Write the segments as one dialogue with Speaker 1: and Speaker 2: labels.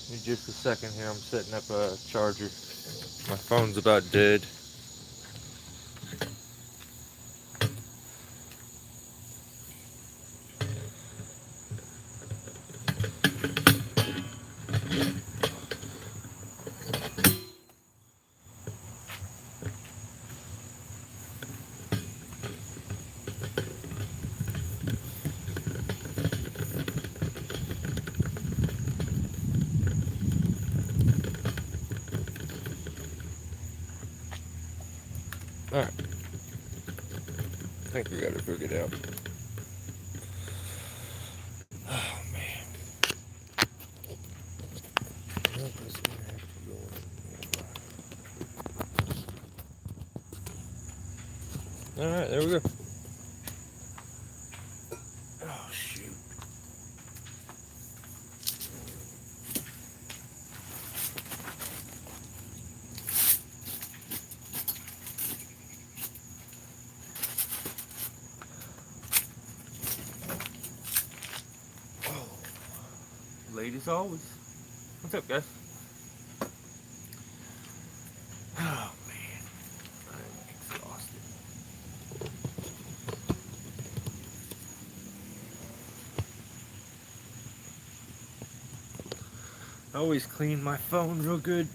Speaker 1: Give me just a second here. I'm setting up a charger. My phone's about dead. Alright. I think we got it figured out. Oh, man. Alright, there we go. Oh, shoot. Oh. Late as always. What's up, guys? Oh, man. I'm exhausted. I always clean my phone real good.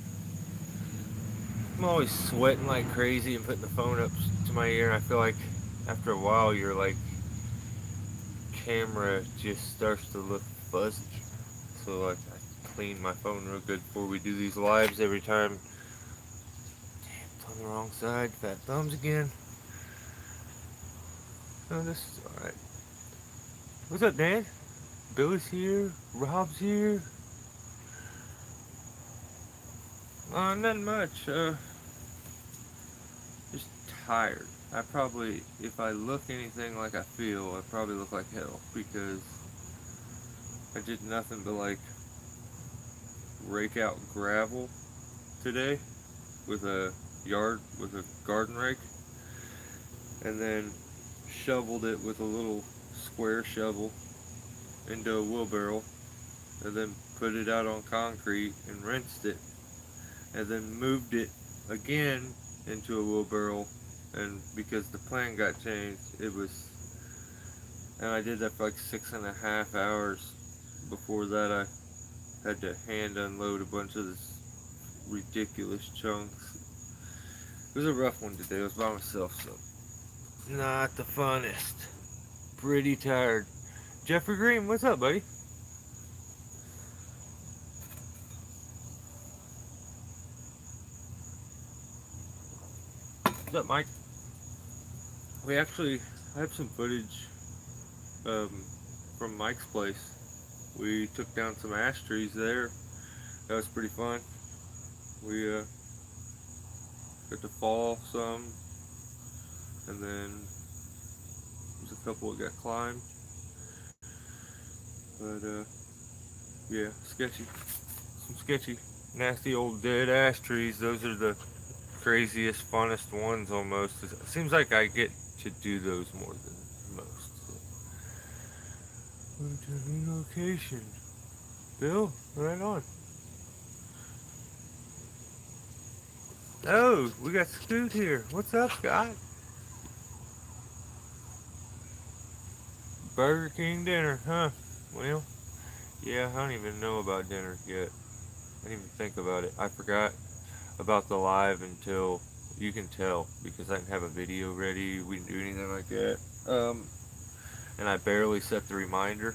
Speaker 1: I'm always sweating like crazy and putting the phone up to my ear, and I feel like after a while your like camera just starts to look fuzzy. So like I clean my phone real good before we do these lives every time. Damn, it's on the wrong side. Fat thumbs again. Oh, this is alright. What's up, Dan? Billy's here. Rob's here. Nothing much. Just tired. I probably, if I look anything like I feel, I probably look like hell because I did nothing but like rake out gravel today with a garden rake, and then shoveled it with a little square shovel into a wheelbarrow, and then put it out on concrete and rinsed it, and then moved it again into a wheelbarrow. And because the plan got changed, and I did that for like 6.5 hours. Before that, I had to hand unload a bunch of this ridiculous chunks. It was a rough one today. I was by myself, so not the funnest. Pretty tired. Jeffrey Green, what's up, buddy? What's up, Mike? I have some footage from Mike's place. We took down some ash trees there. That was pretty fun. We got to fall some, and then there's a couple that got climbed. But yeah, sketchy. Some sketchy, nasty old dead ash trees. Those are the craziest, funnest ones almost. It seems like I get to do those more than most. New location. Bill, right on. Oh, we got Scoot here. What's up, Scott? Burger King dinner, huh? Well, yeah, I don't even know about dinner yet. I didn't even think about it. I forgot about the live until you can tell because I didn't have a video ready. We didn't do anything like that. And I barely set the reminder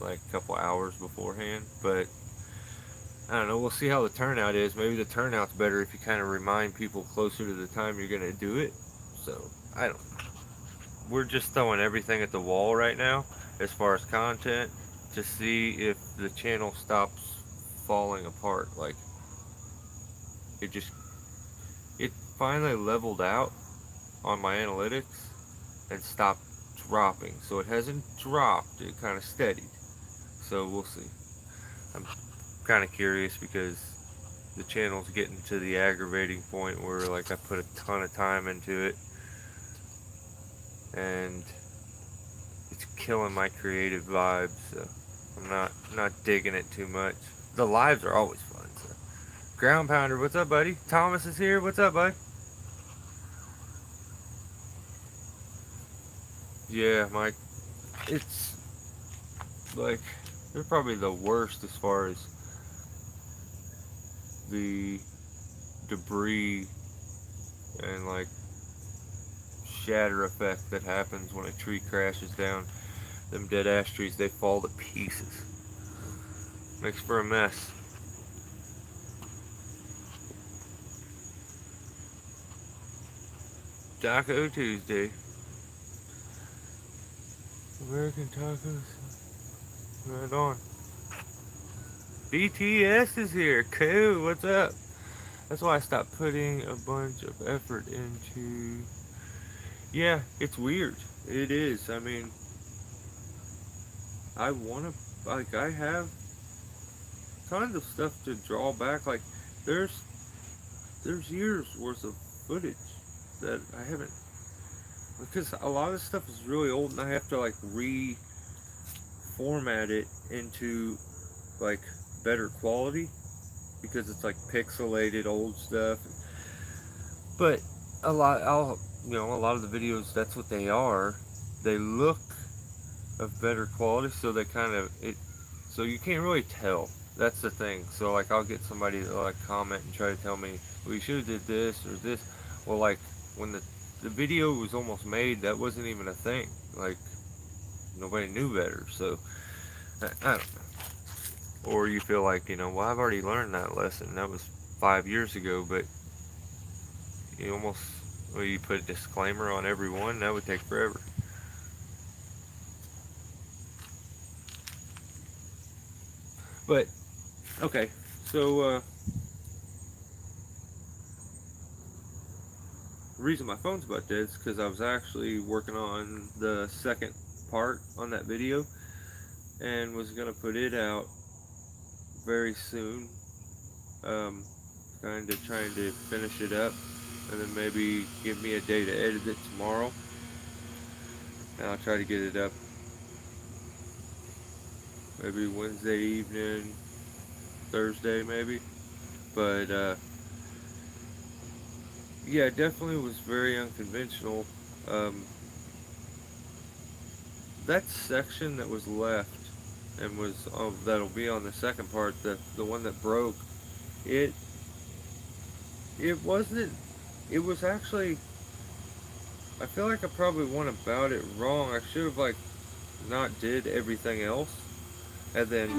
Speaker 1: like a couple hours beforehand. But I don't know. We'll see how the turnout is. Maybe the turnout's better if you kind of remind people closer to the time you're gonna do it. So I don't. We're just throwing everything at the wall right now as far as content to see if the channel stops falling apart. Like it just it finally leveled out on my analytics and stopped dropping. So it hasn't dropped, it kind of steadied. So we'll see. I'm kind of curious because the channel's getting to the aggravating point where like I put a ton of time into it and it's killing my creative vibes. So I'm not digging it too much. the lives are always fun. So. Ground Pounder, what's up, buddy? Thomas is here. What's up, bud? Yeah, Mike. It's like they're probably the worst as far as the debris and like shatter effect that happens when a tree crashes down. Them dead ash trees, they fall to pieces. Makes for a mess. Taco Tuesday. American tacos. Right on. BTS is here. Cool. What's up? That's why I stopped putting a bunch of effort into. Yeah, it's weird. It is. I mean, I want to. Like, I have tons of stuff to draw back. Like, there's years worth of footage that I haven't. Because a lot of stuff is really old and I have to, like, reformat it into, like, better quality. Because it's, like, pixelated old stuff. But a lot, a lot of the videos, that's what they are. They look of better quality, so they kind of so you can't really tell. That's the thing. So like, I'll get somebody to like comment and try to tell me, well, you should have did this or this. Well, like when the video was almost made, that wasn't even a thing. Like nobody knew better. So I don't know. Or you feel like, well, I've already learned that lesson. That was 5 years ago, but you almost, well, you put a disclaimer on every one, that would take forever. But okay, so the reason my phone's about dead is because I was actually working on the second part on that video and was gonna put it out very soon. Kind of trying to finish it up, and then maybe give me a day to edit it tomorrow, and I'll try to get it up maybe Wednesday evening, Thursday maybe. But yeah, it definitely was very unconventional. Um, that section that was left and was that'll be on the second part, the one that broke, it it wasn't. It was actually. I feel like I probably went about it wrong. I should have like not did everything else, and then did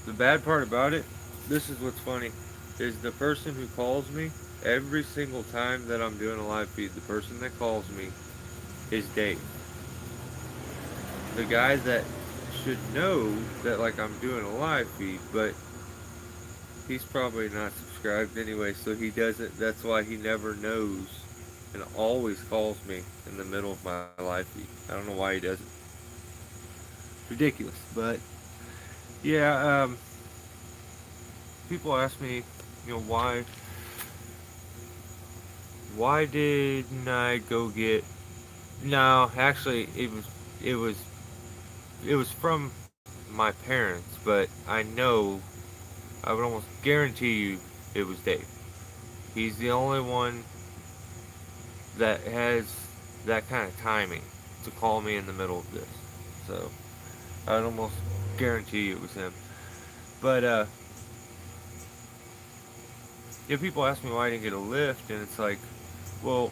Speaker 1: the bad part about it. This is what's funny, is the person who calls me every single time that I'm doing a live feed. The person that calls me is Dave. The guy that should know that like I'm doing a live feed, but he's probably not subscribed anyway, so he doesn't. That's why he never knows and always calls me in the middle of my live feed. I don't know why he doesn't. Ridiculous, but yeah. People ask me, why didn't I go get? No, actually, it was it was from my parents, but I know, I would almost guarantee you it was Dave. He's the only one that has that kind of timing to call me in the middle of this. So I'd almost guarantee you it was him. But yeah, people ask me why I didn't get a lift, and it's like, well,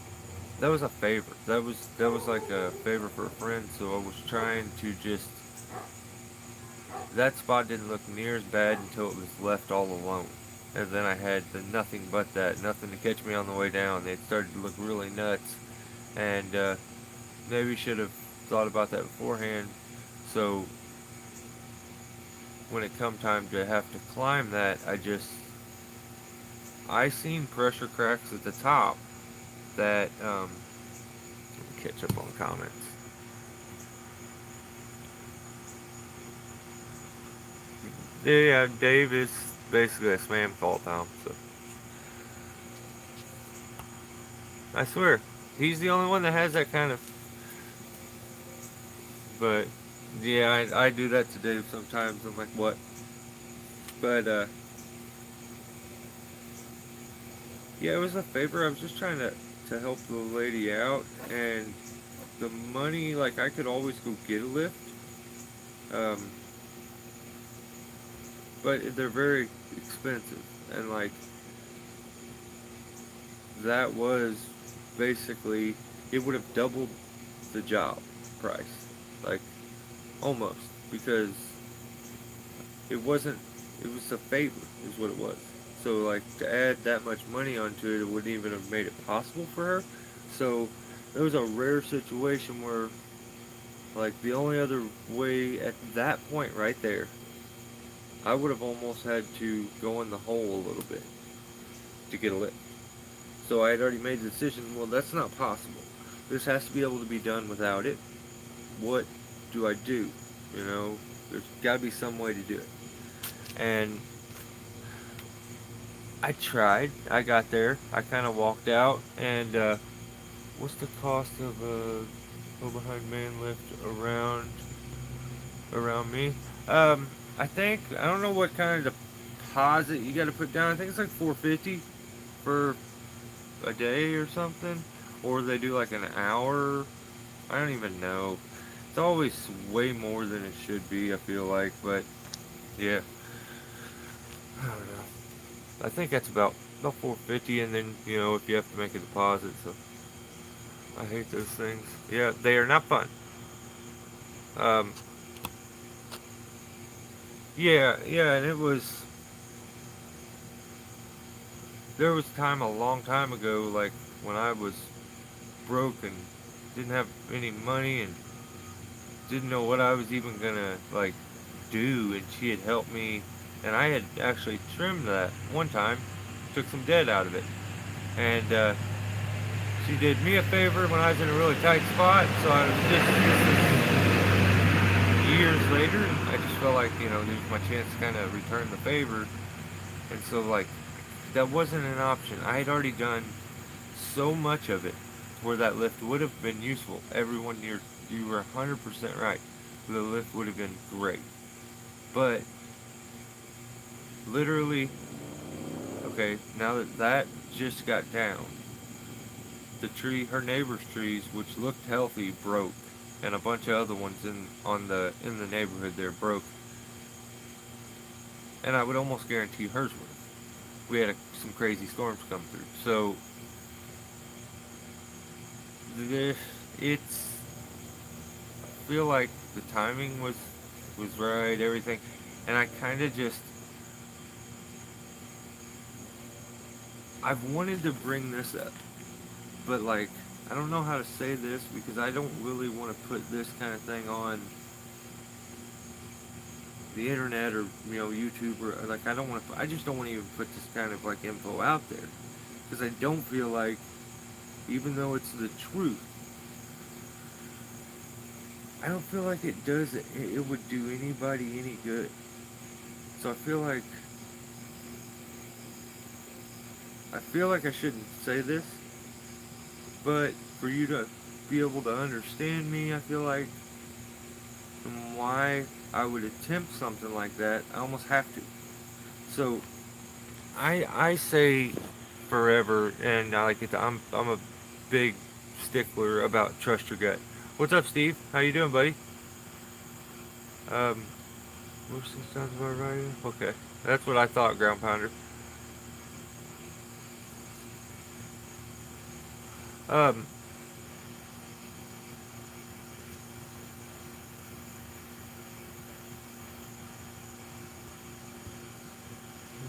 Speaker 1: that was a favor. That was like a favor for a friend. So I was trying to just. That spot didn't look near as bad until it was left all alone. And then I had the nothing but that, nothing to catch me on the way down. It started to look really nuts, and maybe should have thought about that beforehand. So when it come time to have to climb that, I seen pressure cracks at the top that let me catch up on comments. Yeah, Dave is basically a spam call pal. So I swear, he's the only one that has that kind of. But yeah, I do that to Dave sometimes. I'm like, what? But yeah, it was a favor. I was just trying to help the lady out, and the money, like I could always go get a lift, um, but they're very expensive, and like that was basically it would have doubled the job price, like almost, because it wasn't. It was a favor, is what it was. So like to add that much money onto it, it wouldn't even have made it possible for her. So it was a rare situation where like the only other way at that point right there, I would have almost had to go in the hole a little bit to get a lift. So I had already made the decision. Well, that's not possible. This has to be able to be done without it. What do I do? You know, there's got to be some way to do it. And I tried. I got there. I kind of walked out. And what's the cost of a behind man lift around me? I think I don't know what kind of deposit you got to put down. I think it's like 450 for a day or something, or they do like an hour. I don't even know. It's always way more than it should be. I feel like, but yeah, I don't know. I think that's about 450, and then if you have to make a deposit. So I hate those things. Yeah, they are not fun. Um, yeah, yeah, and it was. There was a time a long time ago, like when I was broke and didn't have any money and didn't know what I was even gonna like do, and she had helped me, and I had actually trimmed that one time, took some dead out of it, and she did me a favor when I was in a really tight spot. So I was just years later, I just felt like this was my chance to kind of return the favor, and so like that wasn't an option. I had already done so much of it where that lift would have been useful. Everyone, you were 100% right. The lift would have been great. But literally, okay, now that just got down, her neighbor's trees, which looked healthy, broke, and a bunch of other ones in the neighborhood there broke, and I would almost guarantee hers would have. We had some crazy storms come through, so it's. I feel like the timing was right, everything, and I kind of just I've wanted to bring this up, but like I don't know how to say this because I don't really want to put this kind of thing on the internet or YouTube or like I don't want to. I just don't want to even put this kind of like info out there because I don't feel like, even though it's the truth, I don't feel like it would do anybody any good. So I feel like I shouldn't say this, but for you to be able to understand me, I feel like, and why I would attempt something like that, I almost have to. So I say forever, and I like it. I'm a big stickler about trust your gut. What's up, Steve? How you doing, buddy? Um, most of the sounds about right. Okay, that's what I thought, ground pounder. Um,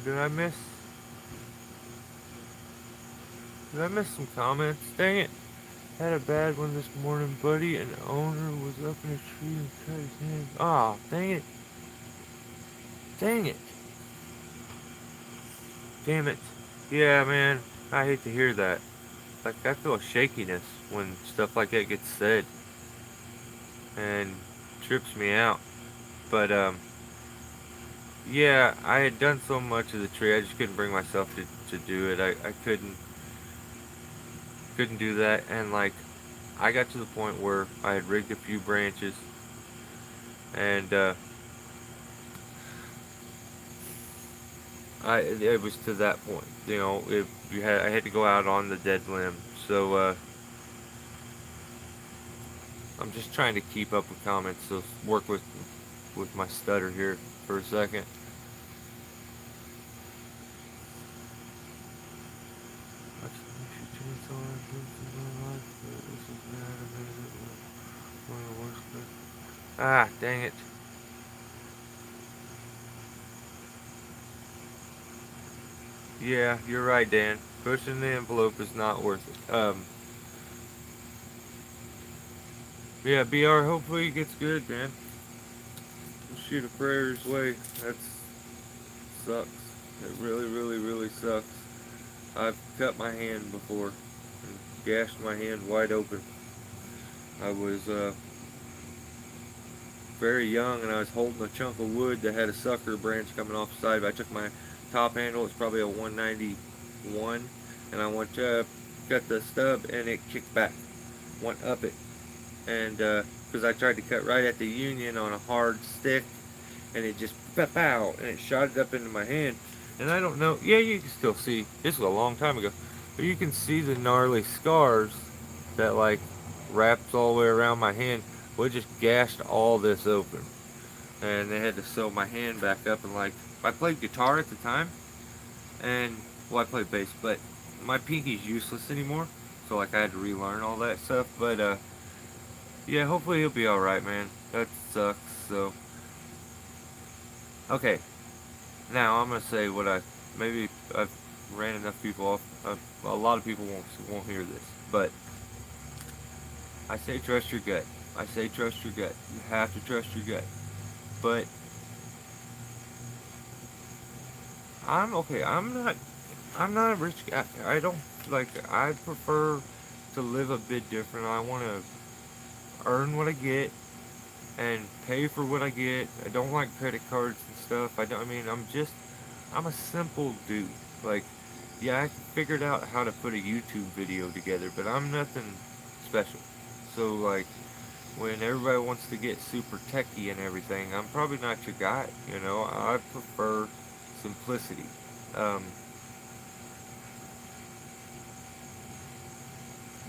Speaker 1: did I miss? Did I miss some comments? Dang it! Had a bad one this morning, buddy. An owner was up in a tree and cut his hand. Ah, oh, dang it! Dang it! Damn it! Yeah, man. I hate to hear that. Like I feel shakiness when stuff like that gets said, and trips me out. But Yeah, I had done so much of the tree, I just couldn't bring myself to do it. I couldn't do that, and like I got to the point where I had rigged a few branches, and it was to that point. You know, if you had I had to go out on the dead limb, so I'm just trying to keep up with comments. So work with my stutter here for a second. Ah, dang it. Yeah, you're right, Dan. Pushing the envelope is not worth it. Yeah, BR. Hopefully it gets good, man. We'll shoot a prayer his way. That sucks. It really, really, really sucks. I've cut my hand before and gashed my hand wide open. I was very young and I was holding a chunk of wood that had a sucker branch coming off the side. I took my top handle, it's probably a 191, and I went to cut the stub and it kicked back, went up it. And because I tried to cut right at the union on a hard stick and it just pow and it shot it up into my hand. And I don't know, yeah, you can still see, this was a long time ago, but you can see the gnarly scars that like wraps all the way around my hand. Well, it just gashed all this open. And they had to sew my hand back up. And like, I played guitar at the time, and well, I played bass, but my pinky's useless anymore. So like, I had to relearn all that stuff. But yeah, hopefully he'll be all right, man. That sucks. So okay, now I'm gonna say what I maybe I've ran enough people off. A lot of people won't hear this, but I say trust your gut. I say trust your gut. You have to trust your gut. But I'm okay. I'm not a rich guy. I don't like. I prefer to live a bit different. I want to earn what I get and pay for what I get. I don't like credit cards and stuff. I don't. I mean, I'm a simple dude. Like, yeah, I figured out how to put a YouTube video together, but I'm nothing special. So like, when everybody wants to get super techy and everything, I'm probably not your guy. You know, I prefer simplicity. Um,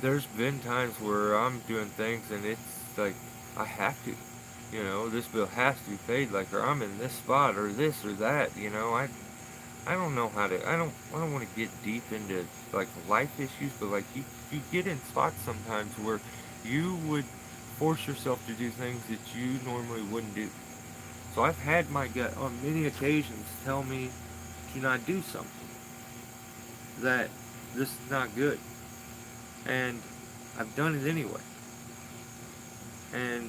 Speaker 1: there's been times where I'm doing things and it's like I have to. You know, this bill has to be paid. Like, or I'm in this spot, or this or that. You know, I don't know how to. I don't want to get deep into like life issues, but like you get in spots sometimes where you would force yourself to do things that you normally wouldn't do. So I've had my gut on many occasions tell me to not do something, that this is not good, and I've done it anyway. And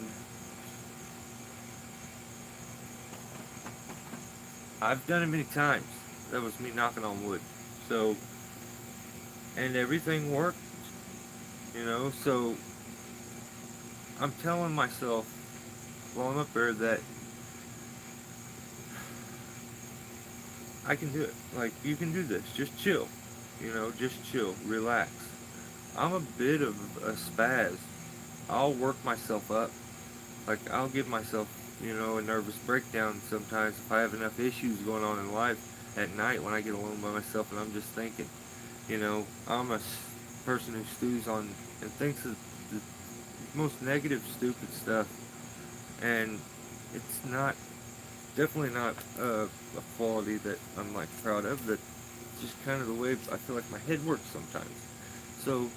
Speaker 1: I've done it many times. That was me knocking on wood. So, and everything worked, you know. So I'm telling myself while I'm up there that I can do it. Like, you can do this. Just chill. You know, just chill. Relax. I'm a bit of a spaz. I'll work myself up. Like, I'll give myself, you know, a nervous breakdown sometimes if I have enough issues going on in life at night when I get alone by myself and I'm just thinking. You know, I'm a person who stews on and thinks of the most negative, stupid stuff. And it's not, definitely not a quality that I'm like proud of. That just kind of the way I feel like my head works sometimes. So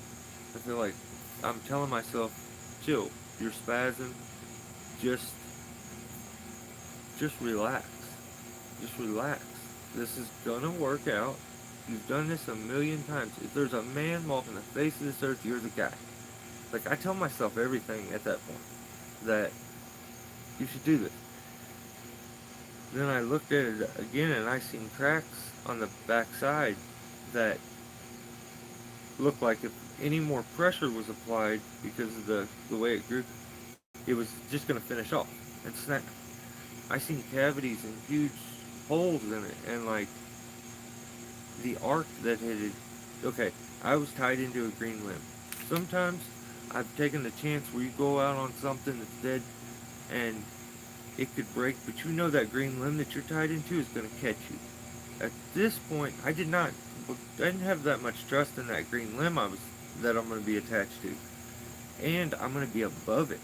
Speaker 1: I feel like I'm telling myself, chill, you're spazzing, just just relax. Just relax. This is gonna work out. You've done this a million times. If there's a man walking the face of this earth, you're the guy. Like, I tell myself everything at that point. That you should do this. Then I looked at it again and I seen cracks on the back side that looked like if any more pressure was applied because of the way it grew, it was just going to finish off and snap. I seen cavities and huge holes in it, and like the arc that it had. Okay, I was tied into a green limb. Sometimes I've taken the chance where you go out on something that's dead and it could break, but you know that green limb that you're tied into is going to catch you. At this point, I didn't have that much trust in that green limb that I'm going to be attached to, and I'm going to be above it.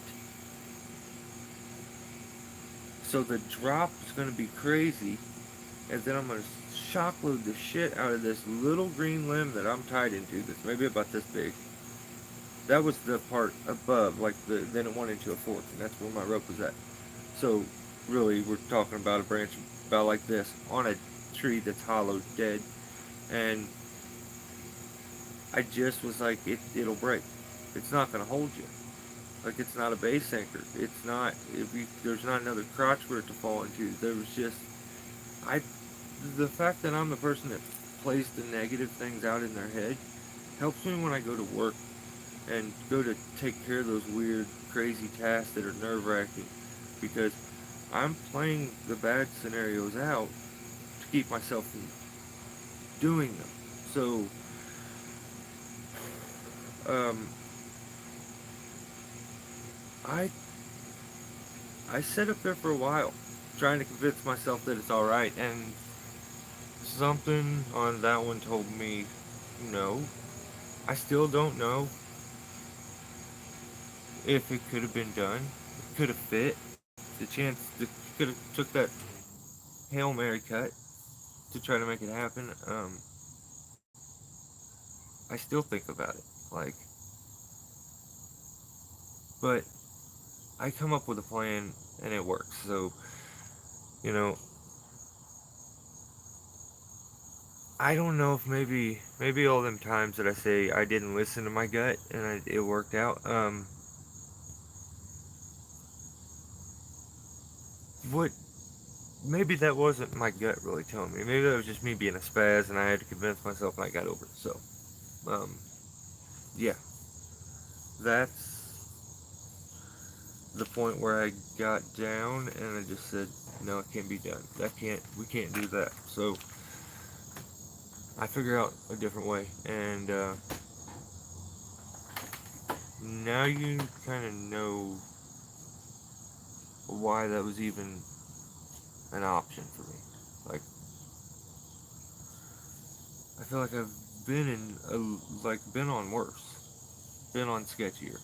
Speaker 1: So the drop is going to be crazy, and then I'm going to shock load the shit out of this little green limb that I'm tied into that's maybe about this big. That was the part above, like then it went into a fork, and that's where my rope was at. So really, we're talking about a branch about like this on a tree that's hollow, dead, and I just was like, it'll break. It's not gonna hold you. Like it's not a base anchor. It's not. There's not another crotch for it to fall into. There was just I. The fact that I'm the person that plays the negative things out in their head helps me when I go to work and go to take care of those weird, crazy tasks that are nerve-wracking, because I'm playing the bad scenarios out to keep myself from doing them. So, um, I I sat up there for a while, trying to convince myself that it's all right, and something on that one told me, no. I still don't know if it could have been done. It could have fit. The chance that could have took that Hail Mary cut to try to make it happen. I still think about it. Like, but I come up with a plan and it works. So, you know, I don't know if maybe all them times that I say I didn't listen to my gut and it worked out. What maybe that wasn't my gut really telling me. Maybe that was just me being a spaz and I had to convince myself and I got over it. So, um, yeah, that's the point where I got down and I just said, no, it can't be done. We can't do that. So I figure out a different way, and now you kind of know why that was even an option for me. Like, I feel like I've been on worse, been on sketchier,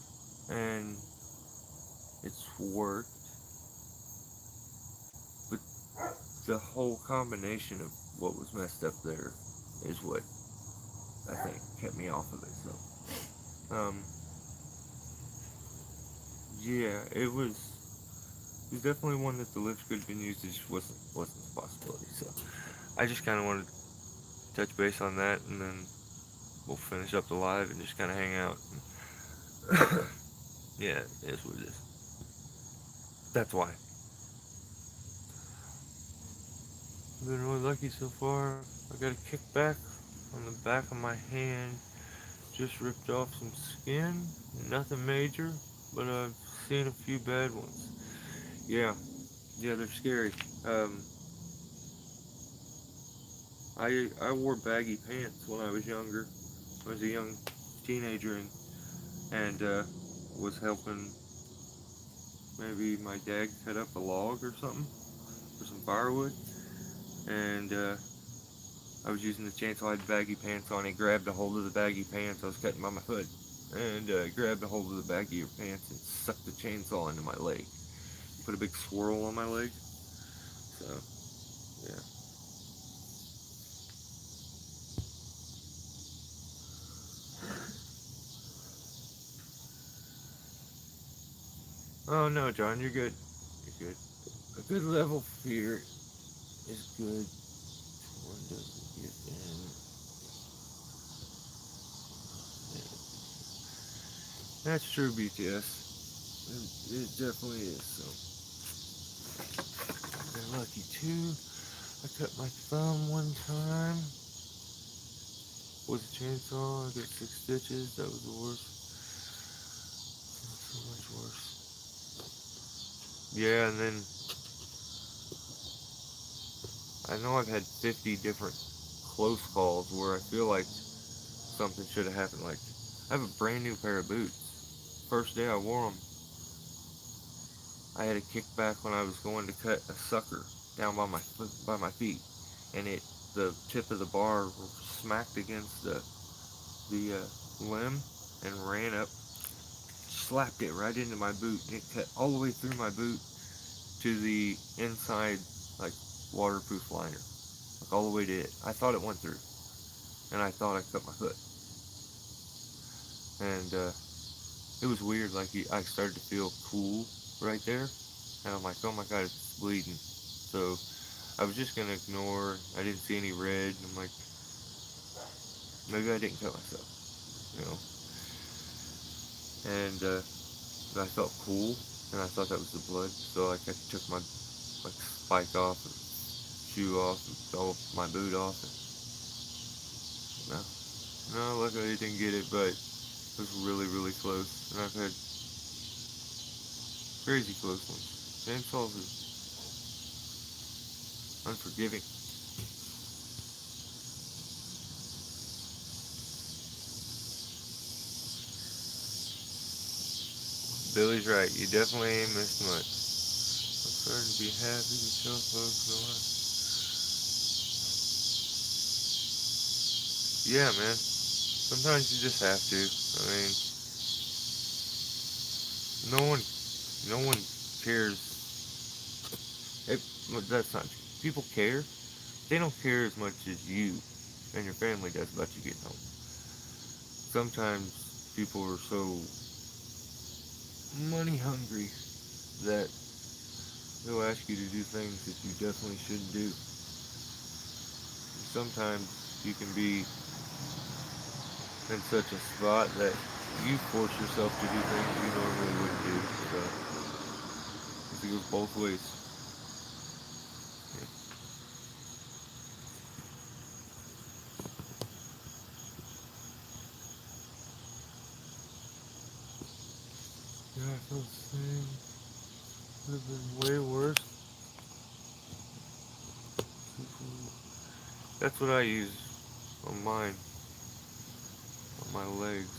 Speaker 1: and it's worked. But the whole combination of what was messed up there is what I think kept me off of it. So, yeah, it was definitely one that the lift could have been used. It just wasn't a possibility. So I just kind of wanted to touch base on that, and then we'll finish up the live and just kind of hang out. Yeah, it is what it is. That's why. I've been really lucky so far. I got a kickback on the back of my hand. Just ripped off some skin. Nothing major, but I've seen a few bad ones. Yeah, yeah, they're scary. Um, I wore baggy pants when I was younger. I was a young teenager and was helping maybe my dad cut up a log or something for some firewood, and I was using the chainsaw. I had baggy pants on. He grabbed a hold of the baggy pants. I was cutting by my foot, and grabbed a hold of the baggy pants and sucked the chainsaw into my leg. Put a big swirl on my leg. So yeah. Oh no, John, you're good. You're good. A good level fear is good. One doesn't get in. That's true, BTS. It definitely is. So I've been lucky too. I cut my thumb one time with a chainsaw. I got 6 stitches. That was the worst. So much worse. Yeah, and then I know I've had 50 different close calls where I feel like something should have happened. Like, I have a brand new pair of boots. First day I wore them, I had a kickback when I was going to cut a sucker down by my foot, by my feet, and the tip of the bar smacked against the limb and ran up, slapped it right into my boot, and it cut all the way through my boot to the inside, like, waterproof liner, like all the way to it. I thought it went through, and I thought I cut my foot, and it was weird. Like, I started to feel cool right there, and I'm like, oh my god, it's bleeding. So I was just gonna ignore. I didn't see any red. And I'm like, maybe I didn't cut myself, you know. And I felt cool, and I thought that was the blood. So like I took my like spike off, and shoe off, and all my boot off. And no, no, luckily I didn't get it, but it was really, really close. And I've had crazy close ones. Chainsaws is unforgiving. Billy's right. You definitely ain't missed much. I'm starting to be happy to show folks the light. Yeah, man. Sometimes you just have to. I mean, no one, no one cares. It, well, that's not true. People care. They don't care as much as you and your family does about you getting home. Sometimes people are so money hungry that they'll ask you to do things that you definitely shouldn't do. Sometimes you can be in such a spot that you force yourself to do things you normally wouldn't do. So it goes both ways. Yeah, I feel the same. Could have been way worse. That's what I use on mine, on my legs.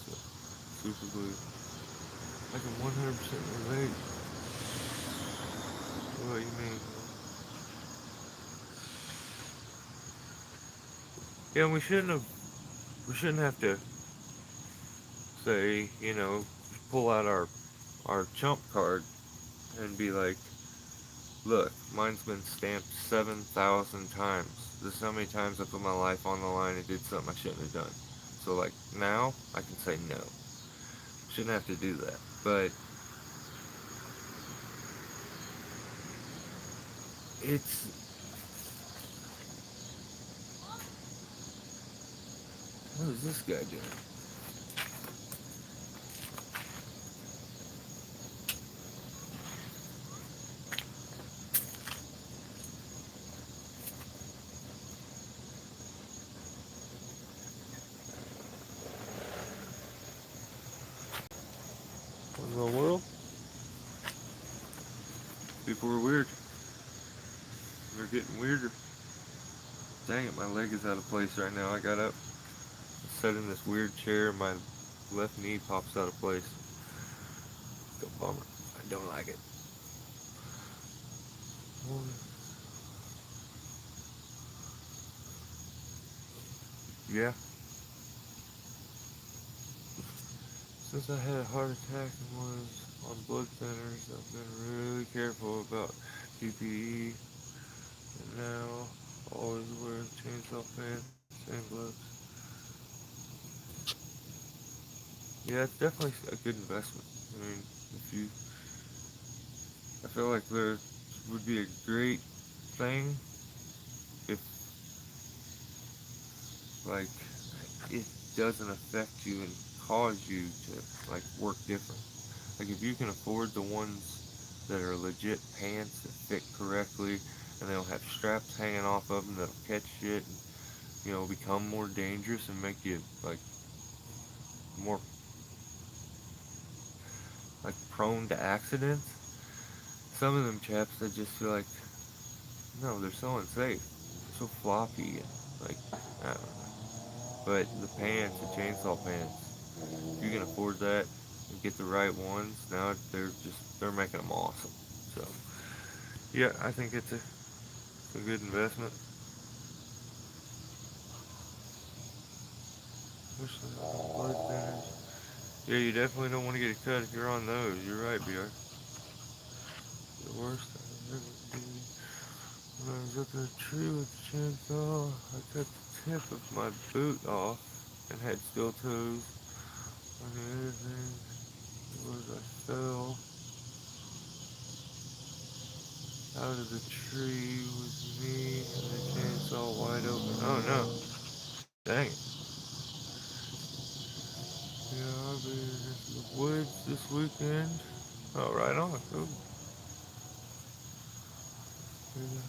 Speaker 1: Super glue. I can 100% relate. What you mean? Yeah, we shouldn't have to say, pull out our chump card and be like, look, mine's been stamped 7,000 times. This is how many times I put my life on the line and did something I shouldn't have done. So, like, now, I can say no. Shouldn't have to do that. But, it's... What is this guy doing? What in the world? People are weird. They're getting weirder. Dang it, my leg is out of place right now. I got up, sat in this weird chair, and my left knee pops out of place. It's a bummer. I don't like it. Yeah. Since I had a heart attack and was on blood thinners, I've been really careful about PPE. And now, always wear chainsaw pants and gloves. Yeah, it's definitely a good investment. I mean, if you, I feel like there would be a great thing if, like, it doesn't affect you and cause you to, like, work different. Like, if you can afford the ones that are legit pants that fit correctly and they don't have straps hanging off of them that'll catch shit and, become more dangerous and make you, like, more, like, prone to accidents. Some of them chaps, I just feel like, no, they're so unsafe. so floppy and like I don't know. But the pans, the chainsaw pans, if you can afford that and get the right ones, now they're making them awesome. So yeah, I think it's a good investment. Especially on blood thinners. Yeah, you definitely don't want to get a cut if you're on those. You're right, BR. The worst I ever did. When I was up in a tree with the chainsaw, I cut the tip of my boot off and had steel toes. And the other thing was I fell out of the tree with me and the chainsaw wide open. Oh no. Dang it. Yeah, I'll be in the woods this weekend. Oh, right on. Cool. Yeah.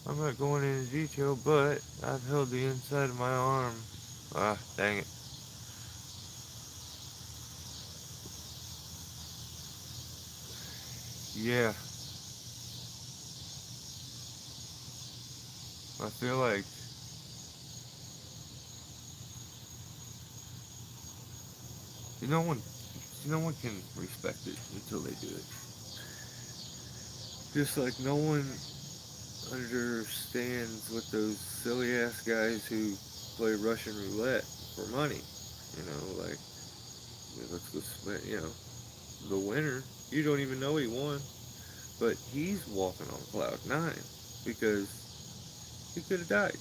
Speaker 1: I'm not going into detail, but I've held the inside of my arm. Ah, dang it. Yeah, I feel like no one, no one can respect it until they do it. Just like no one understands what those silly ass guys who play Russian roulette for money. You know, like let's go split. You know, the winner. You don't even know he won, but he's walking on cloud nine because he could have died.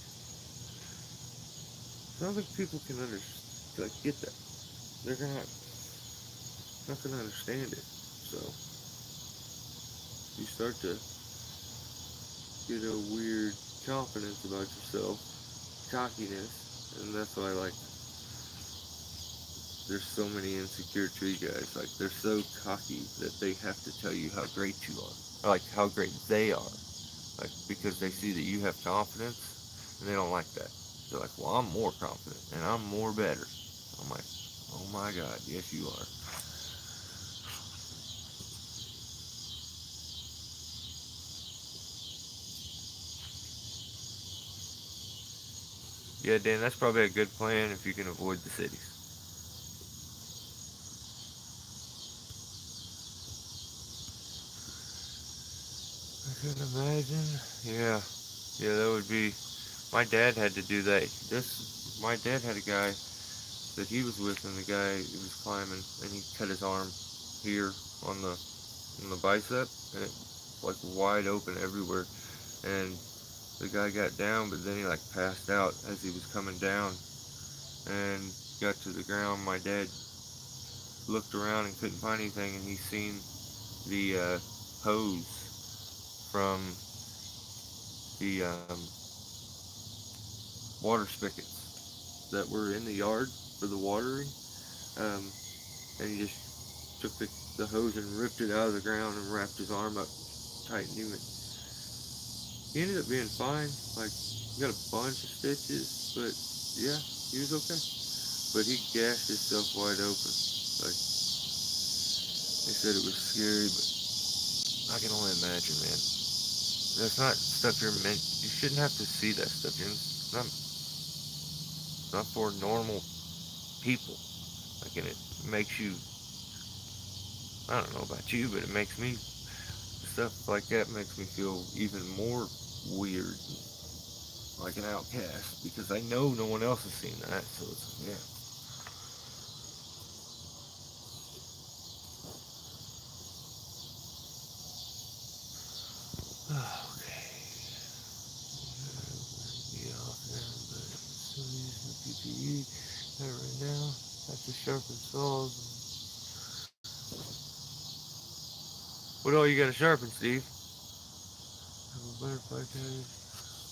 Speaker 1: I don't think people can like get that. They're not gonna understand it. So you start to get a weird confidence about yourself, cockiness, and that's why like there's so many insecure tree guys. Like they're so cocky that they have to tell you how great you are, or like how great they are, like because they see that you have confidence, and they don't like that. They're like, well, I'm more confident and I'm more better. I'm like, oh my god, yes you are. Yeah, Dan, that's probably a good plan if you can avoid the cities. I can imagine. Yeah, yeah, that would be. My dad had to do that. My dad had a guy that he was with, and the guy he was climbing, and he cut his arm here on the bicep, and it like wide open everywhere. And the guy got down, but then he like passed out as he was coming down, and got to the ground. My dad looked around and couldn't find anything, and he seen the hose from the water spigots that were in the yard for the watering, um, and he just took the hose and ripped it out of the ground and wrapped his arm up tight, and he ended up being fine. Like he got a bunch of stitches, but yeah, he was okay. But he gashed himself wide open. Like they said, it was scary, but I can only imagine, man. That's not stuff you're meant. You shouldn't have to see that stuff. It's not for normal people. Like, and it makes you. I don't know about you, but it makes me. Stuff like that makes me feel even more weird, like an outcast, because I know no one else has seen that. So it's yeah. Okay. Be off there, but still using the PPE. Right now, have to sharpen saws. What all you got to sharpen, Steve? Have a butterfly tag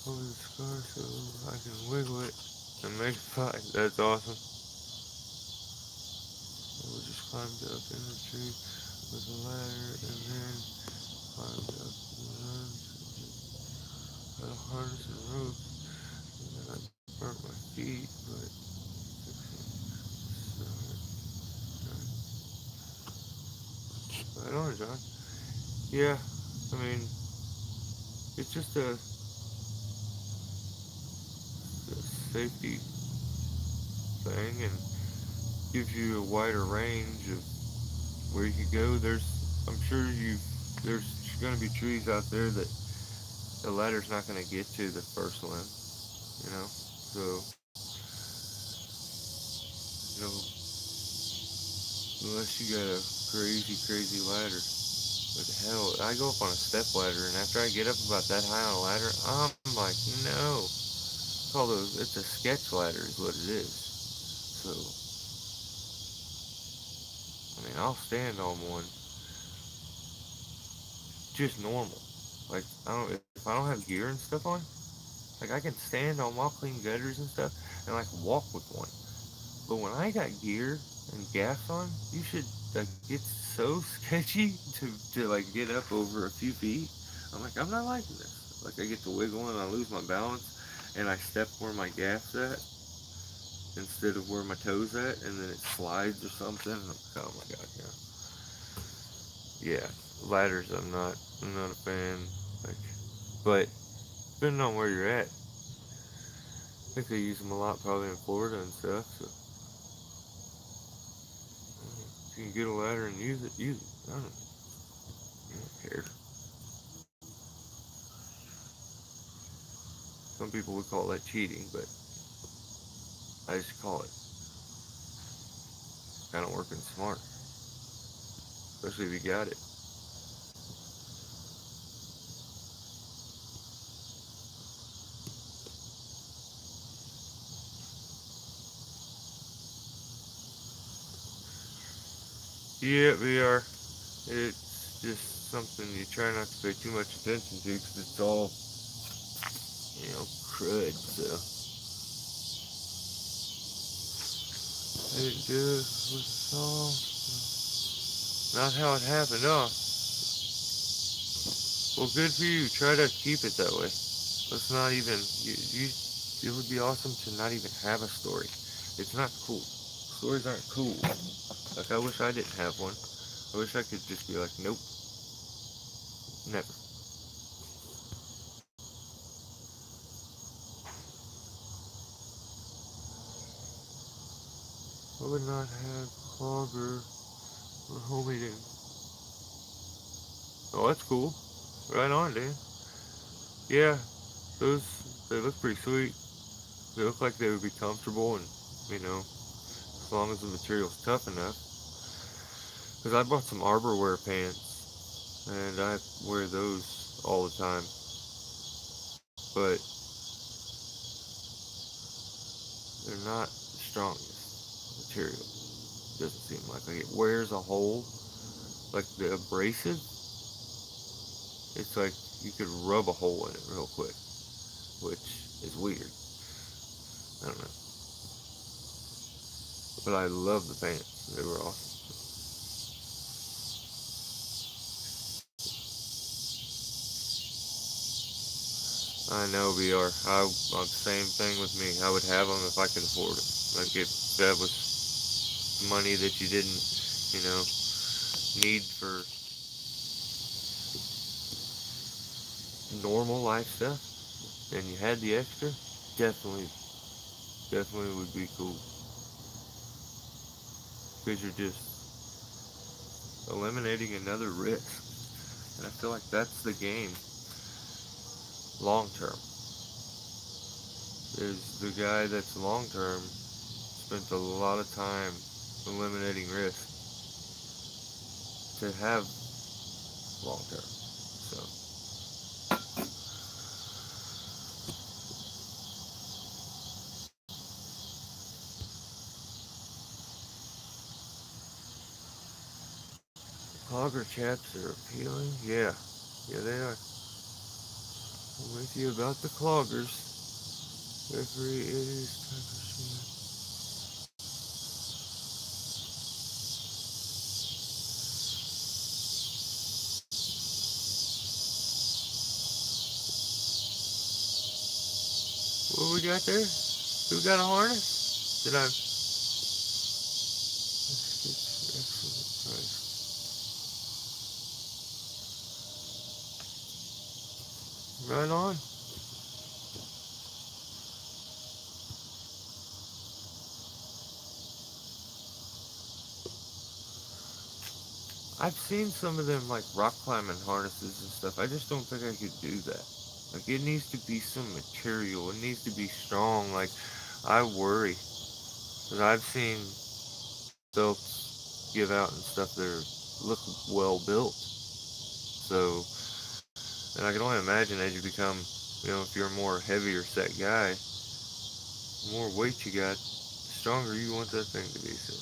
Speaker 1: over the scar so I can wiggle it and make it fly. That's awesome. We just climbed up in the tree with a ladder and then climbed up the runs. Had a harness and rope, and then I burnt my feet, but right on, John. Yeah, I mean, it's just a safety thing and gives you a wider range of where you can go. I'm sure there's going to be trees out there that the ladder's not going to get to the first limb, you know. So, you know, unless you got a crazy, crazy ladder. But hell, I go up on a step ladder, and after I get up about that high on a ladder, I'm like, no. It's a sketch ladder, is what it is. So, I mean, I'll stand on one just normal. Like, if I don't have gear and stuff on, like I can stand on while clean gutters and stuff, and like walk with one. But when I got gear and gas on, you should like it's so sketchy to like get up over a few feet. I'm like, I'm not liking this. Like I get to wiggle and I lose my balance, and I step where my gaff's at instead of where my toes at, and then it slides or something. And I'm like, oh my god, yeah. Ladders, I'm not a fan. Like, but depending on where you're at, I think they use them a lot probably in Florida and stuff. So if you can get a ladder and use it, use it. I don't care. Some people would call that cheating, but I just call it kind of working smart, especially if you got it. Yeah, we are. It's just something you try not to pay too much attention to because it's all, crud. So it was all not how it happened. Oh, well, good for you. Try to keep it that way. Let's not even. It would be awesome to not even have a story. It's not cool. Stories aren't cool. Like I wish I didn't have one. I wish I could just be like, nope, never. I would not have clogger or homie didn't. Oh, that's cool. Right on, Dan. Yeah, they look pretty sweet. They look like they would be comfortable and, as long as the material's tough enough. Because I bought some arbor wear pants and I wear those all the time. But they're not the strongest material. Doesn't seem like it wears a hole. Like the abrasive, it's like you could rub a hole in it real quick, which is weird. I don't know. But I love the pants. They were awesome. I know VR. Same thing with me. I would have them if I could afford them. Like if that was money that you didn't, you know, need for normal life stuff, and you had the extra, definitely, definitely would be cool. Because you're just eliminating another risk. And I feel like that's the game long term. Is the guy that's long term spent a lot of time eliminating risk to have long term. So clogger chaps are appealing. Yeah, yeah they are. I'm with you about the cloggers. Every it is what we got there? Who got a harness? Did I? Right on. I've seen some of them like rock climbing harnesses and stuff. I just don't think I could do that. Like it needs to be some material. It needs to be strong. Like I worry because I've seen belts give out and stuff that look well built. So, and I can only imagine as you become, if you're a more heavier set guy, the more weight you got, the stronger you want that thing to be. So.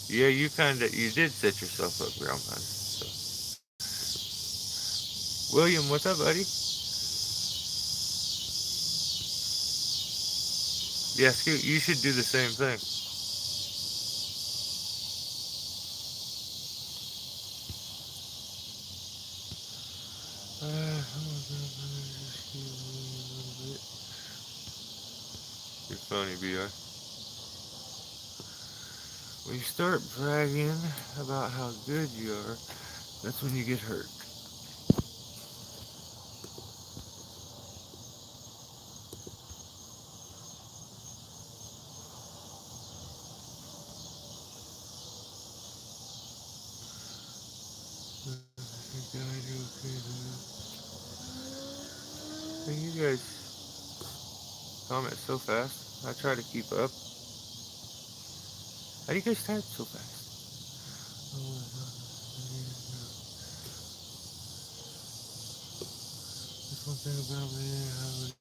Speaker 1: Yeah, you did set yourself up, ground man. So. William, what's up, buddy? Yeah, Scoot, you should do the same thing. You're funny, BR. When you start bragging about how good you are, that's when you get hurt. Hey, you guys comment so fast. I try to keep up. How do you guys type so fast? That's one thing about me.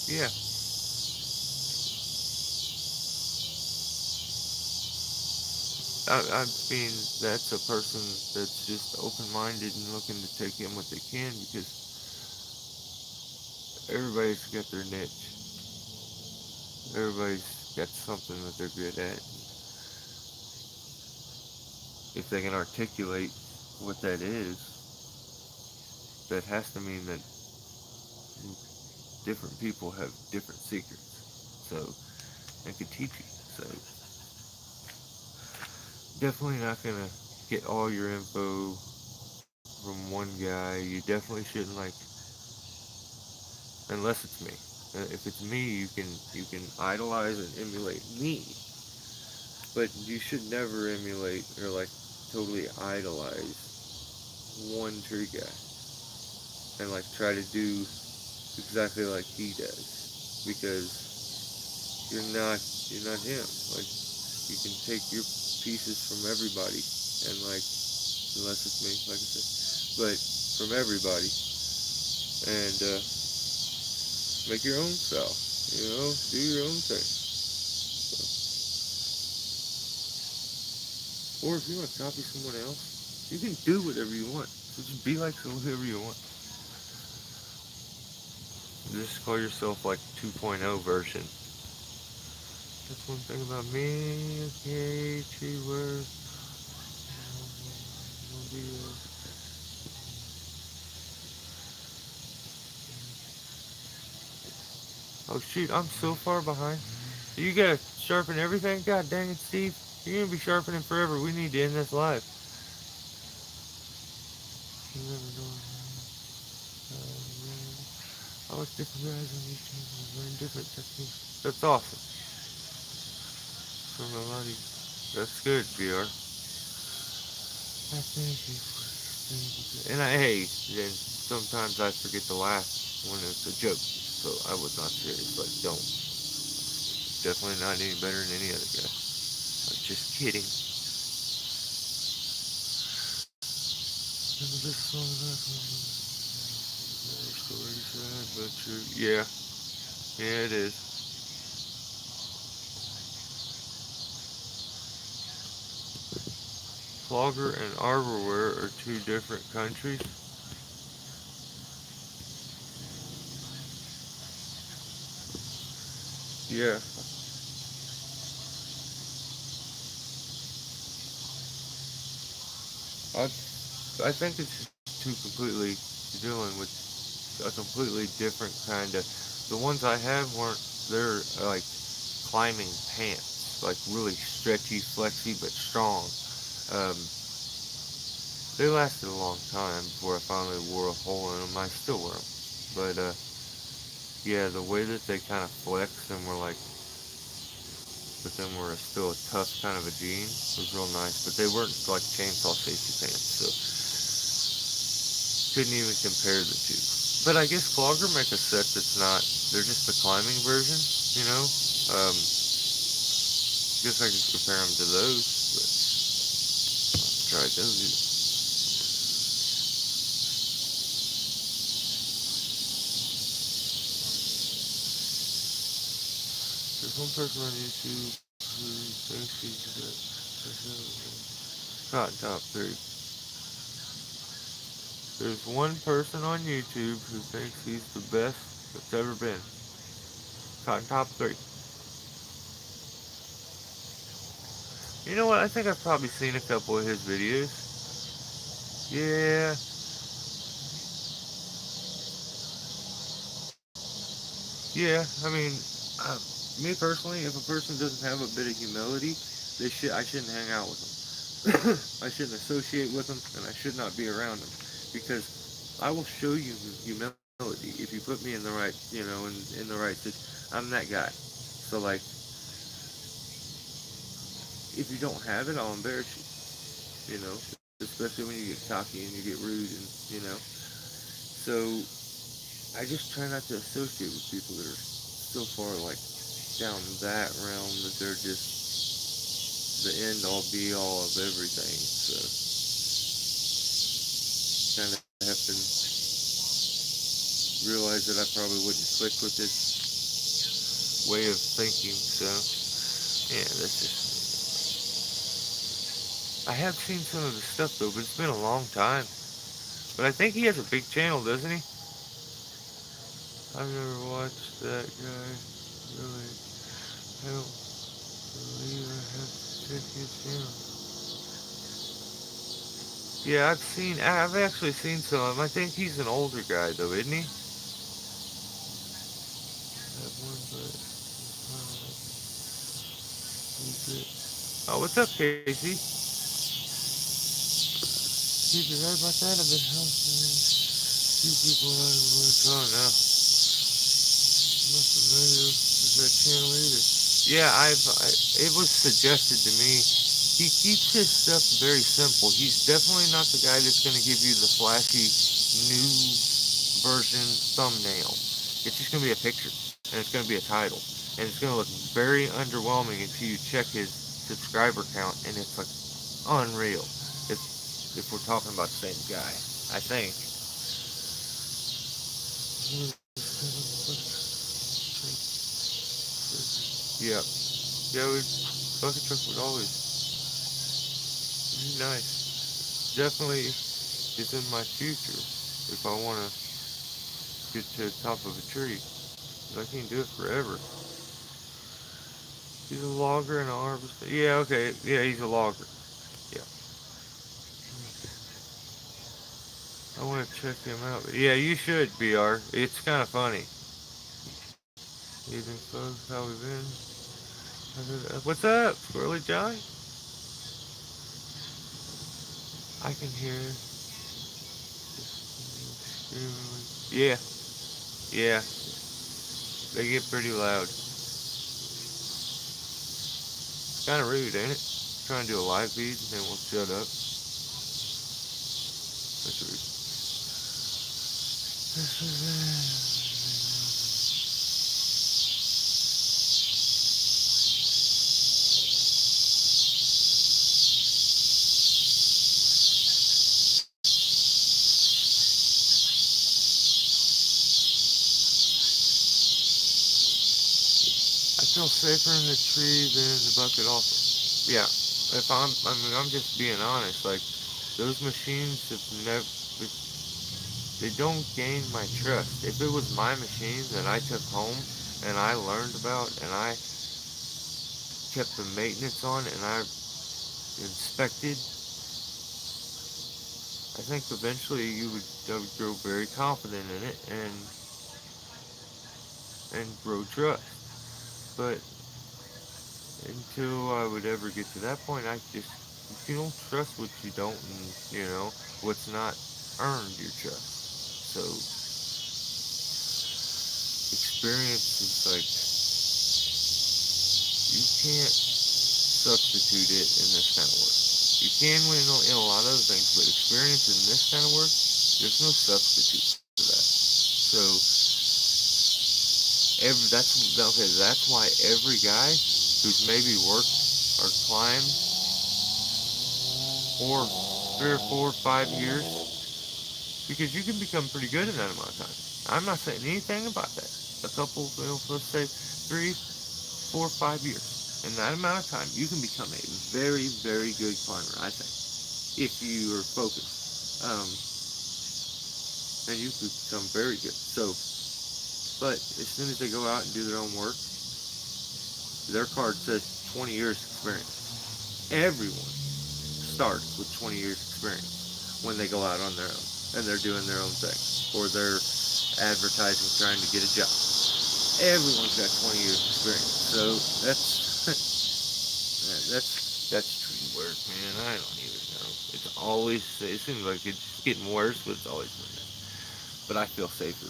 Speaker 1: Yeah, I mean, that's a person that's just open-minded and looking to take in what they can because everybody's got their niche. Everybody's got something that they're good at. If they can articulate what that is, that has to mean that different people have different secrets. So they could teach you. So definitely not gonna get all your info from one guy. You definitely shouldn't unless it's me. If it's me, you can idolize and emulate me, but you should never emulate or totally idolize one tree guy and try to do exactly like he does because you're not him. Like you can take your pieces from everybody and unless it's me, like I said, but from everybody and make your own style. Do your own thing. Or if you want to copy someone else, you can do whatever you want. So just be like whoever you want. Just call yourself 2.0 version. That's one thing about me. Okay, tree word. Oh shoot, I'm so far behind. You gotta sharpen everything? God dang it, Steve. You're gonna be sharpening forever. We need to end this live. I watch different guys on YouTube and learn different techniques. That's awesome. From a lot of That's good, VR. I thank you for And hey, then sometimes I forget to laugh when it's a joke. So I was not serious. Don't. Definitely not any better than any other guy. I'm just kidding. Yeah, yeah, it is. Flogger and arborware are two different countries. Yeah, I think it's just two completely dealing with a completely different kind of. The ones I have weren't. They're like climbing pants, like really stretchy, flexy, but strong. Um, they lasted a long time before I finally wore a hole in them. I still wear them, but yeah, the way that they kind of flexed and were like, but then were still a tough kind of a jean was real nice. But they weren't like chainsaw safety pants, so couldn't even compare the two. But I guess Clogger make a set that's not. They're just the climbing version, you know. Guess I could compare them to those, but I've tried those either. There's one person on YouTube who thinks he's cotton top 3. There's one person on YouTube who thinks he's the best that's ever been. Cotton top 3. You know what? I think I've probably seen a couple of his videos. Yeah, yeah. I mean, uh, me personally, if a person doesn't have a bit of humility, I shouldn't hang out with them. I shouldn't associate with them, and I should not be around them, because I will show you humility if you put me in the right, in the right situation. I'm that guy. So like, if you don't have it, I'll embarrass you. Especially when you get cocky and you get rude, and. So I just try not to associate with people that are so far like down that realm that they're just the end all be all of everything. So kind of have to realize that I probably wouldn't click with his way of thinking. So yeah, that's just. I have seen some of his stuff though, but it's been a long time. But I think he has a big channel, doesn't he? I've never watched that guy. Really, I don't believe I have to check his channel. Yeah, I've actually seen some of him. I think he's an older guy though, isn't he? That one, but who's it? Oh, what's up, Casey? Keep it right about that. I've been helping few people out of the woods. Oh no, I'm not familiar with that channel either. Yeah, it was suggested to me. He keeps his stuff very simple. He's definitely not the guy that's going to give you the flashy new version thumbnail. It's just going to be a picture, and it's going to be a title, and it's going to look very underwhelming until you check his subscriber count, and it's like unreal. If we're talking about the same guy, I think. Yeah, yeah. Bucket truck would always be nice. Definitely is in my future if I want to get to the top of a tree. I can't do it forever. He's a logger and a harvester. Yeah, okay. Yeah, he's a logger. Yeah. I want to check him out. Yeah, you should, BR. It's kind of funny. Evening, folks. How we been? What's up, Squirrely John? I can hear. Yeah, yeah. They get pretty loud. It's kind of rude, ain't it? Trying to do a live feed and then we'll shut up. That's rude. I feel safer in the tree than in the bucket also. Yeah. I'm just being honest. Like, those machines have never, they don't gain my trust. If it was my machine that I took home and I learned about and I kept the maintenance on and I inspected, I think eventually I would grow very confident in it and grow trust. But until I would ever get to that point, if you don't trust what you don't, and what's not earned your trust. So experience is like you can't substitute it in this kind of work. You can in a lot of other things, but experience in this kind of work, there's no substitute for that. So that's why every guy who's maybe worked or climbed for 3 or 4 or 5 years, because you can become pretty good in that amount of time. I'm not saying anything about that. A couple, let's say 3, 4, 5 years. In that amount of time, you can become a very, very good climber, I think, if you are focused. And you can become very good. So, but as soon as they go out and do their own work, their card says 20 years experience. Everyone starts with 20 years experience when they go out on their own and they're doing their own thing, or they're advertising trying to get a job. Everyone's got 20 years experience. So that's true work, man. I don't even know. It seems like it's getting worse, but it's always been that. But I feel safer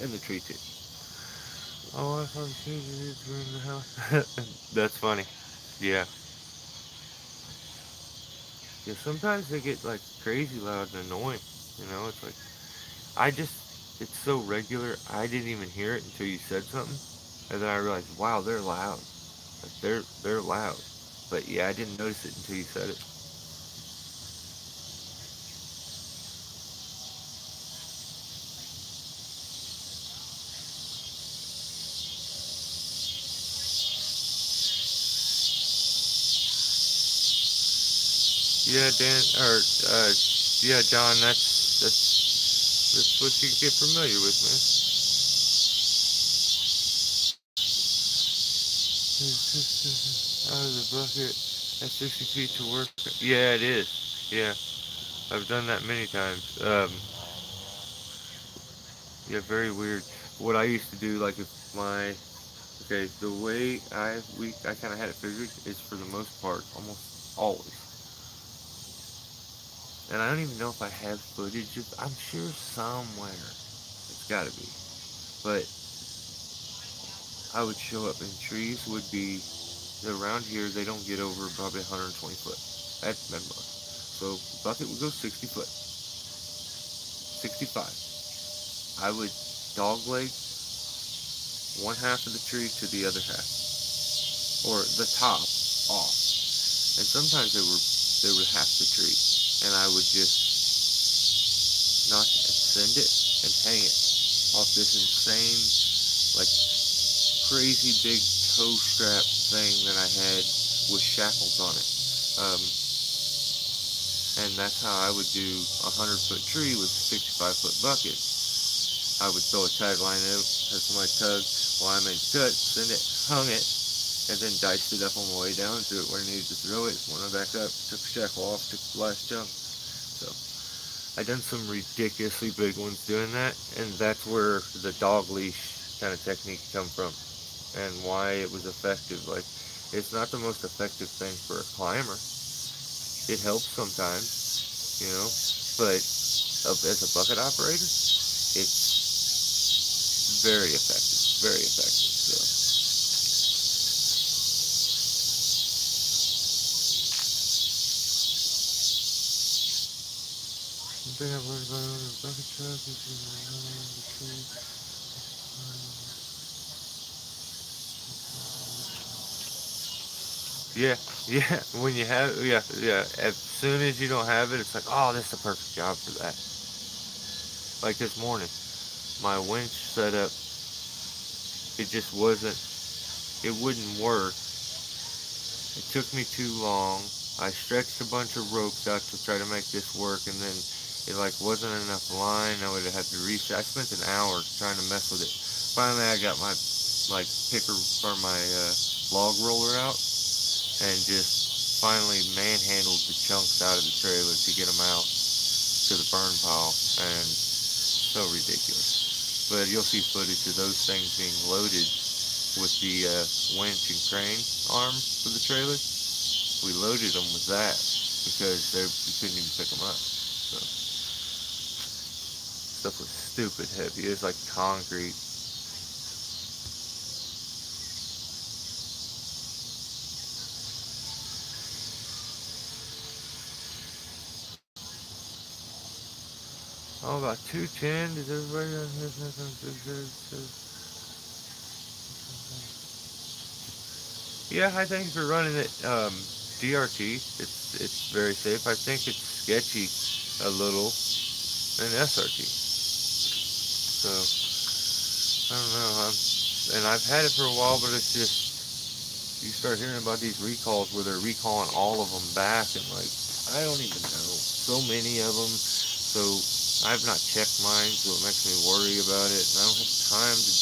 Speaker 1: in the tree too. Oh, I thought the trees were in the house. That's funny. Yeah. Yeah, sometimes they get like crazy loud and annoying. It's like it's so regular. I didn't even hear it until you said something, and then I realized, wow, they're loud. Like they're loud. But yeah, I didn't notice it until you said it. Yeah, Dan, or yeah, John. That's what you get familiar with, man. Out of the bucket at 60 feet to work. Yeah, it is. Yeah, I've done that many times. Yeah, very weird. What I used to do, like if my okay, the way I kind of had it figured is for the most part, almost always, and I don't even know if I have footage of. I'm sure somewhere it's got to be, but I would show up and trees would be around here. They don't get over probably 120 foot at most. So bucket would go 60 foot, 65. I would dog leg one half of the tree to the other half, or the top off. And sometimes they were half the tree, and I would just knock and send it and hang it off this insane, like crazy big toe strap thing that I had with shackles on it. Um, and that's how I would do a 100-foot tree with a 65-foot bucket. I would throw a tagline in, have somebody tug while I made the cut, send it, hung it, and then diced it up on my way down, threw it where I needed to throw it. When I back up, took the shackle off, took the last chunk. So I done some ridiculously big ones doing that, and that's where the dog leash kind of technique come from, and why it was effective. Like, it's not the most effective thing for a climber. It helps sometimes, but as a bucket operator, it's very effective, very effective. So the thing I've learned about owning a bucket truck is yeah, yeah. When you have, yeah, yeah. As soon as you don't have it, it's like, oh, this is the perfect job for that. Like this morning, my winch setup, it just wasn't, it wouldn't work. It took me too long. I stretched a bunch of ropes out to try to make this work, and then it like wasn't enough line. I would have had to reset. I spent an hour trying to mess with it. Finally, I got my like picker for my log roller out, and just finally manhandled the chunks out of the trailer to get them out. to the burn pile, and so ridiculous. But you'll see footage of those things being loaded with the winch and crane arm for the trailer. We loaded them with that because we couldn't even pick them up. So stuff was stupid heavy. It was like concrete. Oh, about 210. Does everybody Yeah, I think if you're running it DRT, it's very safe. I think it's sketchy a little in SRT. So I don't know. And I've had it for a while, but it's just you start hearing about these recalls where they're recalling all of them back, and like I don't even know. So many of them. So I've not checked mine, so it makes me worry about it, and I don't have time to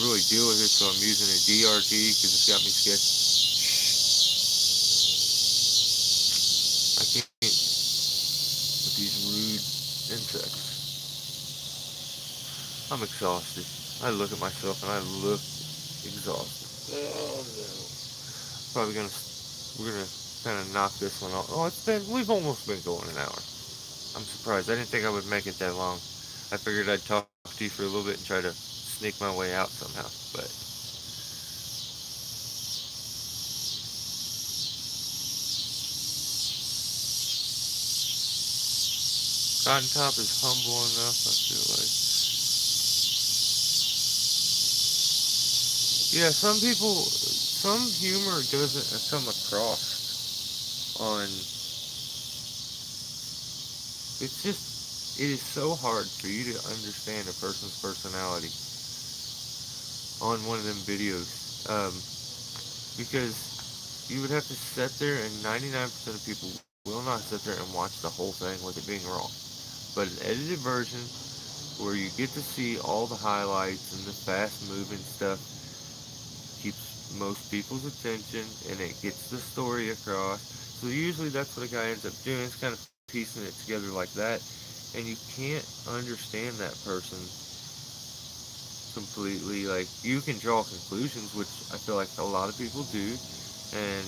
Speaker 1: really deal with it. So I'm using a DRT because it's got me sketched. I can't with these rude insects. I'm exhausted. I look at myself and I look exhausted. Oh no. Probably gonna we're gonna kind of knock this one off. Oh, we've almost been going an hour. I'm surprised. I didn't think I would make it that long. I figured I'd talk to you for a little bit and try to sneak my way out somehow. But Cotton Top is humble enough, I feel like. Yeah, some humor doesn't come across on. It is so hard for you to understand a person's personality on one of them videos. Because you would have to sit there, and 99% of people will not sit there and watch the whole thing with it being wrong. But an edited version where you get to see all the highlights and the fast moving stuff keeps most people's attention and it gets the story across. So usually that's what a guy ends up doing. It's kind of piecing it together like that. And you can't understand that person completely. Like, you can draw conclusions, which I feel like a lot of people do. And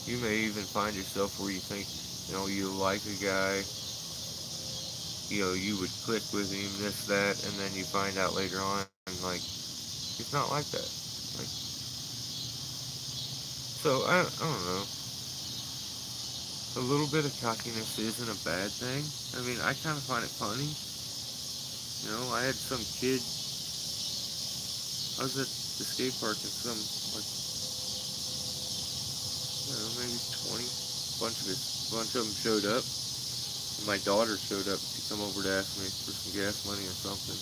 Speaker 1: you may even find yourself where you think, you like a guy, you would click with him, this, that, and then you find out later on, like, he's not like that. Like, so I don't know. A little bit of cockiness isn't a bad thing. I mean, I kind of find it funny. I had some kid. I was at the skate park and some, like, I don't know, maybe 20, bunch of them showed up. And my daughter showed up. She come over to ask me for some gas money or something.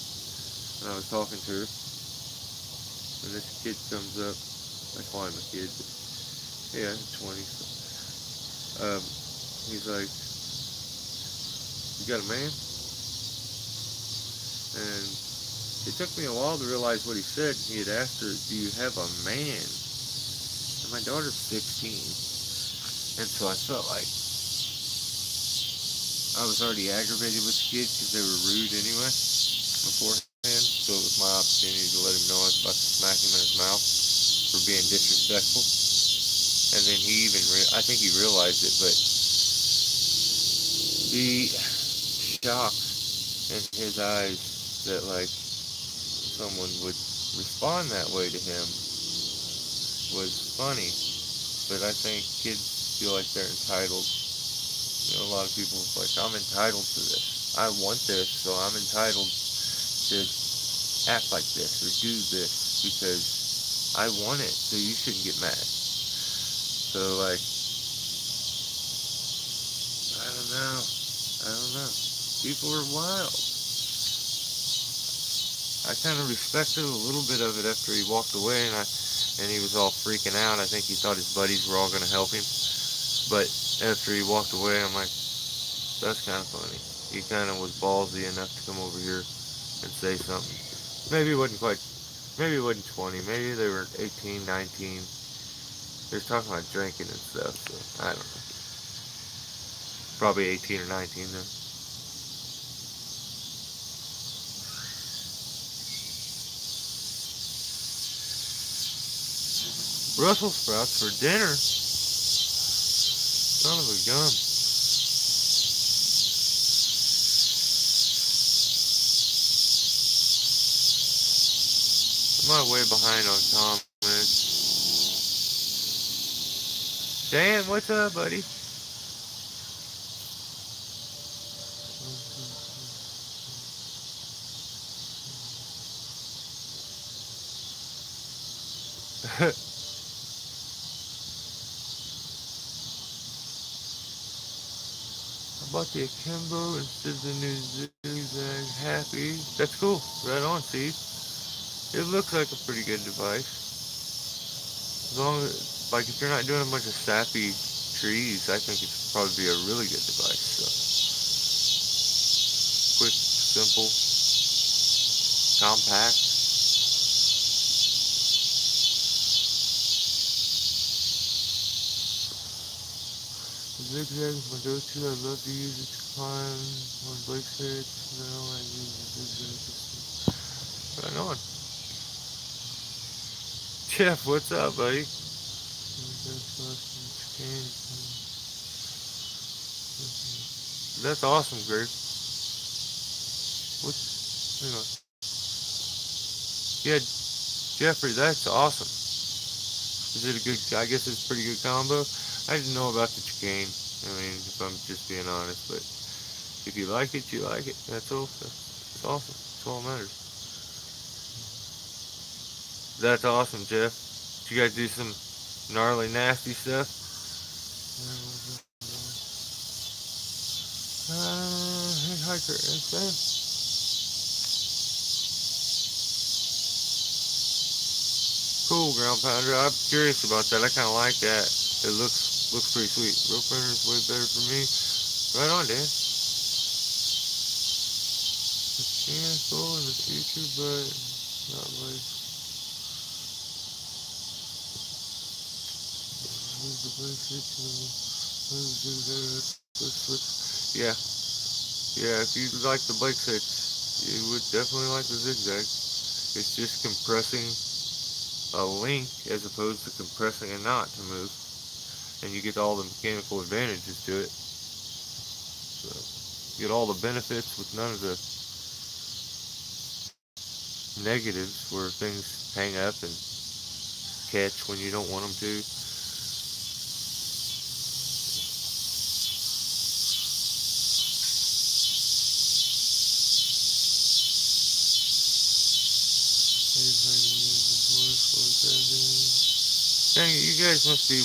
Speaker 1: And I was talking to her. And this kid comes up. I call him a kid, but yeah, 20. So, he's like, "You got a man?" And it took me a while to realize what he said. He had asked her, "Do you have a man?" And my daughter's 16. And so I felt like I was already aggravated with the kids because they were rude anyway beforehand. So it was my opportunity to let him know I was about to smack him in his mouth for being disrespectful. And then I think he realized it, but the shock in his eyes that, like, someone would respond that way to him was funny. But I think kids feel like they're entitled. A lot of people are like, "I'm entitled to this. I want this, so I'm entitled to act like this or do this because I want it, so you shouldn't get mad." So, like, I don't know. People are wild. I kind of respected a little bit of it after he walked away, and he was all freaking out. I think he thought his buddies were all going to help him. But after he walked away, I'm like, that's kind of funny. He kind of was ballsy enough to come over here and say something. Maybe it wasn't 20. Maybe they were 18, 19. They were talking about drinking and stuff, so I don't know. Probably 18 or 19 then. Brussels sprouts for dinner? Son of a gun. I'm way behind on comments. Dan, what's up, buddy? I bought the akimbo instead of the new zigzag happy. That's cool. Right on, Steve. It looks like a pretty good device. As long as, like, if you're not doing a bunch of sappy trees, I think it's probably be a really good device. So, quick, simple, compact. Zigzag is my go-to. I love to use it to climb on Blake's head. Now I use the zigzag system. Right on. Jeff, what's up, buddy? That's awesome, Greg. What? Hang on. Yeah, Jeffrey, that's awesome. Is it a good? I guess it's a pretty good combo. I didn't know about the chicane. I mean, if I'm just being honest, but if you like it, you like it. That's all. That's awesome. That's all that matters. That's awesome, Jeff. Did you guys do some gnarly, nasty stuff? Hey, hiker, insane. Cool, ground pounder. I'm curious about that. I kind of like that. It looks pretty sweet. Rope runner is way better for me. Right on, Dan. Yeah, cool in the future, but not like the basic. Yeah, yeah. If you like the bike sets, you would definitely like the zigzag. It's just compressing a link as opposed to compressing a knot to move, and you get all the mechanical advantages to it. So you get all the benefits with none of the negatives where things hang up and catch when you don't want them to. Dang it, you guys must be.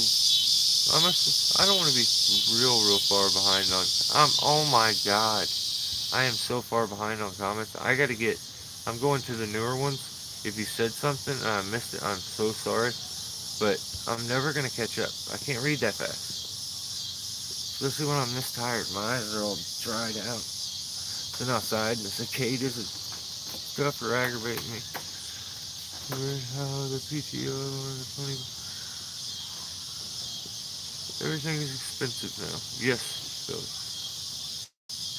Speaker 1: I don't want to be real far behind on. Oh my god. I am so far behind on comments. I gotta get. I'm going to the newer ones. If you said something and I missed it, I'm so sorry. But I'm never gonna catch up. I can't read that fast. Especially when I'm this tired. My eyes are all dried out. Been outside and the cicadas and stuff are aggravating me. How the PTO and the funny. Everything is expensive now. Yes, so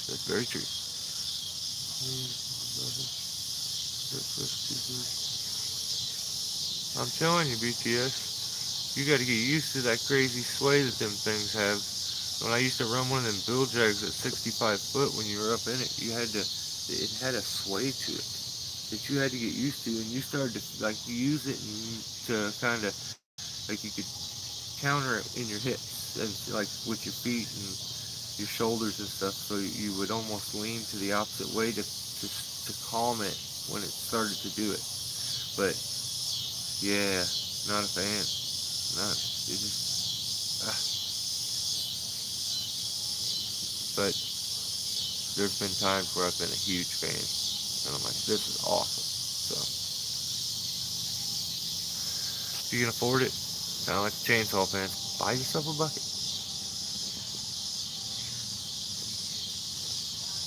Speaker 1: that's very true. I'm telling you, BTS, you got to get used to that crazy sway that them things have. When I used to run one of them bill jags at 65 foot, when you were up in it, it had a sway to it that you had to get used to, and you started to like use it to kind of like you could counter it in your hips and like with your feet and your shoulders and stuff, so you would almost lean to the opposite way to calm it when it started to do it. But yeah, not a fan. Not it just. But there's been times where I've been a huge fan, and I'm like, this is awesome. So if you can afford it, kind of like the chainsaw fans, buy yourself a bucket.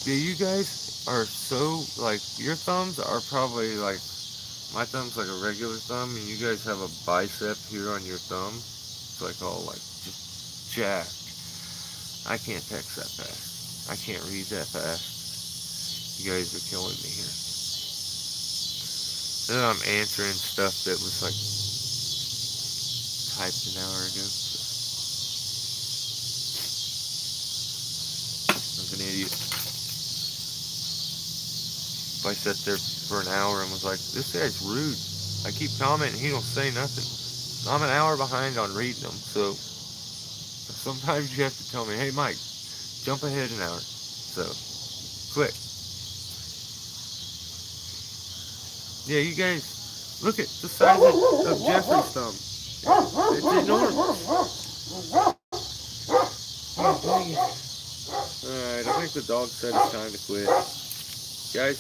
Speaker 1: Yeah, you guys are so like your thumbs are probably like my thumb's like a regular thumb, and you guys have a bicep here on your thumb. It's like all like just jacked. I can't text that fast. I can't read that fast. You guys are killing me here. And then I'm answering stuff that was like typed an hour ago. I'm an idiot. If I sat there for an hour and was like, this guy's rude. I keep commenting, he don't say nothing. I'm an hour behind on reading them, so sometimes you have to tell me, hey Mike, jump ahead an hour. So, quick. Yeah, you guys, look at the size of Jeffrey's thumb. It's enormous. Oh, dang it. Alright, I think the dog said it's time to quit. Guys,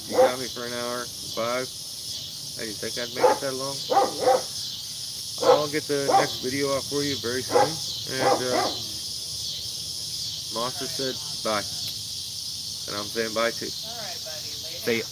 Speaker 1: you got me for an hour, 5. I didn't think I'd make it that long. I'll get the next video out for you very soon. And Monster said bye. And I'm saying bye too.
Speaker 2: Alright, buddy.
Speaker 1: See ya.